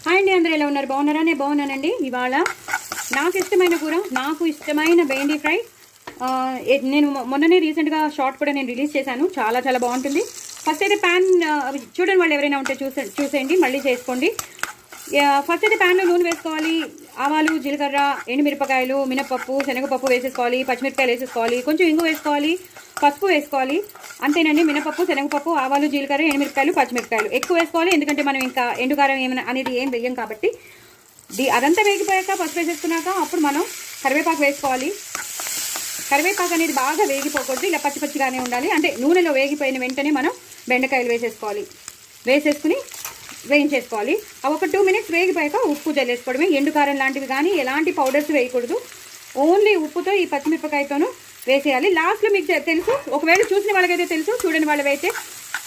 Hi అండి, అందరూ ఎలా ఉన్నారు? బాగున్నారా? నేను బాగున్నానండి. ఇవాళ నాకు ఇష్టమైన కూర, నాకు ఇష్టమైన బెండి ఫ్రై. నేను మొన్ననే రీసెంట్గా షార్ట్ కూడా నేను రిలీజ్ చేశాను. చాలా చాలా బాగుంటుంది. ఫస్ట్ అయితే ప్యాన్ చూడండి, వాళ్ళు ఎవరైనా ఉంటే చూసేయండి, మళ్ళీ చేసుకోండి. ఫస్ట్ అయితే ప్యాన్లో నూనె వేసుకోవాలి. ఆవాలు, జీలకర్ర, ఎండుమిరపకాయలు, మినపప్పు, శనగపప్పు వేసేసుకోవాలి. పచ్చిమిరపకాయలు వేసేసుకోవాలి. కొంచెం ఇంగు వేసుకోవాలి. పసుపు వేసుకోవాలి. అంతేనండి. మినపప్పు, శనగపప్పు, ఆవాలు, జీలకర్ర, ఎండుమిరపకాయలు, పచ్చిమిరపకాయలు ఎక్కువ వేసుకోవాలి. ఎందుకంటే మనం ఇంకా ఎండుకారం ఏమైనా అనేది ఏం వేయం కాబట్టి. అదంతా వేగిపోయాక పసుపు వేసేసుకున్నాక అప్పుడు మనం కరివేపాకు వేసుకోవాలి. కరివేపాకు అనేది బాగా వేగిపోకూడదు, ఇలా పచ్చి పచ్చిగానే ఉండాలి. అంటే నూనెలో వేగిపోయిన వెంటనే మనం బెండకాయలు వేసేసుకోవాలి. వేసేసుకుని వేయించేసుకోవాలి. అవి ఒక 2 minutes వేగిపోయాక ఉప్పు జల్లేసుకోవడమే. ఎండుకారం లాంటివి కానీ ఎలాంటి పౌడర్స్ వేయకూడదు. ఓన్లీ ఉప్పుతో ఈ పచ్చిమిరపకాయతోనూ వేసేయాలి. లాస్ట్లో మీకు తెలుసు, ఒకవేళ చూసిన వాళ్ళకైతే తెలుసు, చూడని వాళ్ళైతే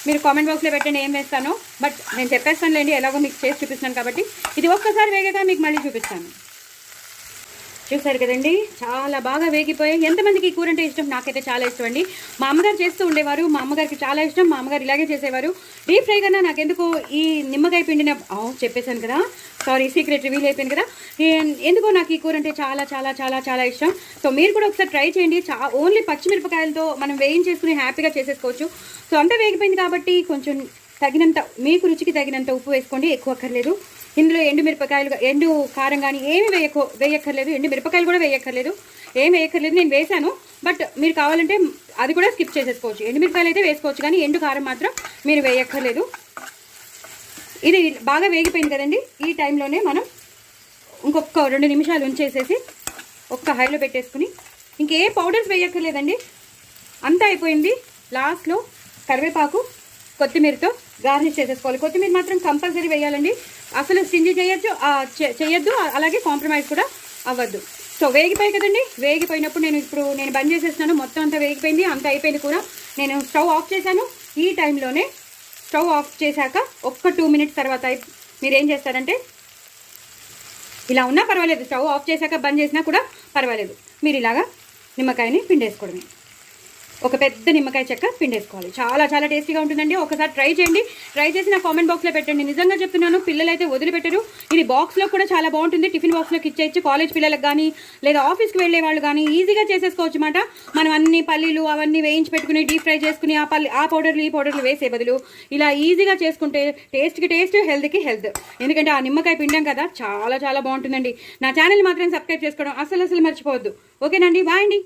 మీరు కామెంట్ బాక్స్లో పెట్టండి ఏం వేస్తానో. బట్ నేను చెప్పేస్తానులేండి, ఎలాగో మీకు చేసి చూపిస్తున్నాను కాబట్టి. ఇది ఒక్కసారి వేగాక మీకు మళ్ళీ చూపిస్తాను. చూసారు కదండి, చాలా బాగా వేగిపోయాయి. ఎంతమందికి ఈ కూర అంటే ఇష్టం? నాకైతే చాలా ఇష్టం అండి. మా అమ్మగారు చేస్తూ ఉండేవారు, మా అమ్మగారికి చాలా ఇష్టం. మా అమ్మగారు ఇలాగే చేసేవారు. డీప్ ఫ్రై కన్నా నాకెందుకు ఈ నిమ్మకాయ పిండిన చెప్పేశాను కదా, సారీ, సీక్రెట్ రివీల్ అయిపోయింది కదా. ఎందుకో నాకు ఈ కూర అంటే చాలా చాలా చాలా చాలా ఇష్టం. సో మీరు కూడా ఒకసారి ట్రై చేయండి. ఓన్లీ పచ్చిమిరపకాయలతో మనం వేయించేసుకుని హ్యాపీగా చేసేసుకోవచ్చు. సో అంతా వేగిపోయింది కాబట్టి కొంచెం తగినంత, మీకు రుచికి తగినంత ఉప్పు వేసుకోండి, ఎక్కువ అక్కర్లేదు. ఇందులో ఎండుమిరపకాయలు, ఎండు కారం కానీ ఏమి వేయక్కర్లేదు. ఎండుమిరపకాయలు కూడా వేయక్కర్లేదు, ఏమి వేయక్కర్లేదు. నేను వేసాను, బట్ మీరు కావాలంటే అది కూడా స్కిప్ చేసేసుకోవచ్చు. ఎండుమిరపకాయలు అయితే వేసుకోవచ్చు, కానీ ఎండు కారం మాత్రం మీరు వేయక్కర్లేదు. ఇది బాగా వేగిపోయింది కదండి. ఈ టైంలోనే మనం ఇంకొక 2 నిమిషాలు ఉంచేసేసి ఒక్క హైలో పెట్టేసుకుని, ఇంకే పౌడర్స్ వేయక్కర్లేదండి, అంతా అయిపోయింది. లాస్ట్లో కరివేపాకు, కొత్తిమీరతో గార్నిష్ చేసేసుకోవాలి. కొత్తిమీర మాత్రం కంపల్సరీ వేయాలండి. అసలు స్టింజీ చేయొద్దు, అలాగే కాంప్రమైజ్ కూడా అవ్వద్దు. సో వేగిపోయి కదండి, వేగిపోయినప్పుడు నేను బంద్ చేసేస్తున్నాను. మొత్తం అంతా వేగిపోయింది, అంతా అయిపోయింది కూడా. నేను స్టవ్ ఆఫ్ చేశాను. ఈ టైంలోనే స్టవ్ ఆఫ్ చేశాక ఒక్క 2 minutes తర్వాత మీరు ఏం చేస్తారంటే, ఇలా ఉన్నా పర్వాలేదు, స్టవ్ ఆఫ్ చేశాక బంద్ చేసినా కూడా పర్వాలేదు, మీరు ఇలాగా నిమ్మకాయని పిండేసుకోవడమే. ఒక పెద్ద నిమ్మకాయ చెక్క పిండేసుకోవాలి. చాలా చాలా టేస్టీగా ఉంటుందండి. ఒకసారి ట్రై చేయండి. ట్రై చేసి నా కామెంట్ బాక్స్లో పెట్టండి. నిజంగా చెప్తున్నాను, పిల్లలు అయితే వదిలిపెట్టరు. ఇది బాక్స్లో కూడా చాలా బాగుంటుంది. టిఫిన్ బాక్స్లోకి ఇచ్చేయచ్చు. కాలేజ్ పిల్లలకు కానీ లేదా ఆఫీస్కి వెళ్ళే వాళ్ళు కానీ ఈజీగా చేసేసుకోవచ్చు అన్నమాట. మనం అన్ని పల్లీలు అవన్నీ వేయించి పెట్టుకుని డీప్ ఫ్రై చేసుకుని ఆ పౌడర్లు ఈ పౌడర్లు వేసే బదులు ఇలా ఈజీగా చేసుకుంటే టేస్ట్కి టేస్ట్, హెల్త్కి హెల్త్. ఎందుకంటే ఆ నిమ్మకాయ పిండాం కదా, చాలా చాలా బాగుంటుందండి. నా ఛానల్ మాత్రం సబ్స్క్రైబ్ చేసుకోవడం అసలు మర్చిపోవద్దు. ఓకేనండి, బాయ్ అండి.